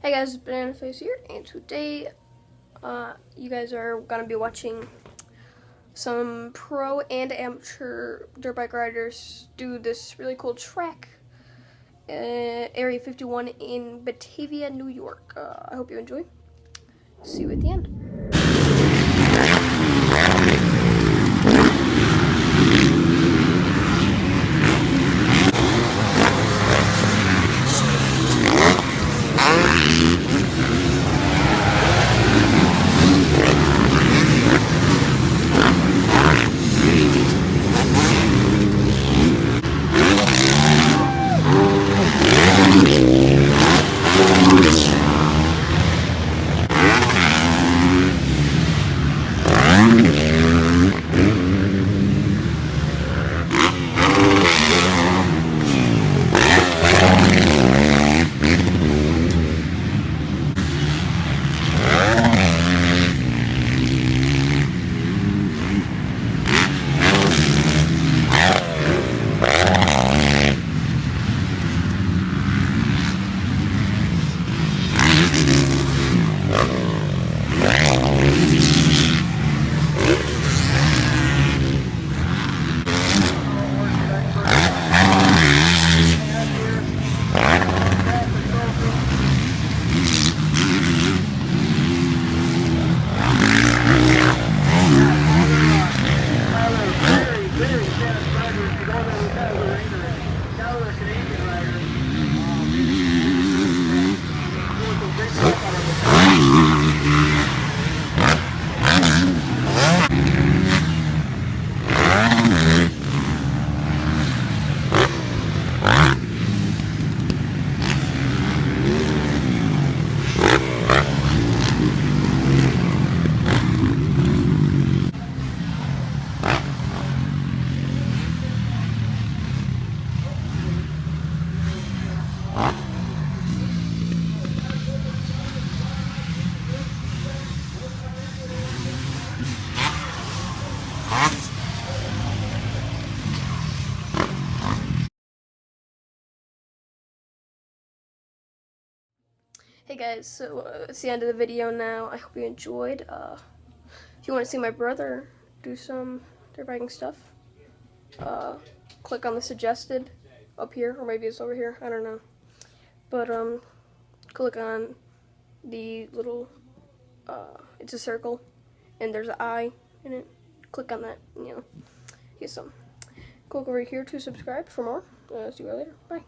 Hey guys, it's Banana Face here, and today you guys are going to be watching some pro and amateur dirt bike riders do this really cool track, Area 51 in Batavia, New York. I hope you enjoy. See you at the end. Hey guys, so it's the end of the video now. I hope you enjoyed. If you want to see my brother do some dirt biking stuff, click on the suggested up here, or maybe it's over here, I don't know. But click on the little, it's a circle, and there's an eye in it. Click on that, get some. Click over here to subscribe for more. See you later. Bye.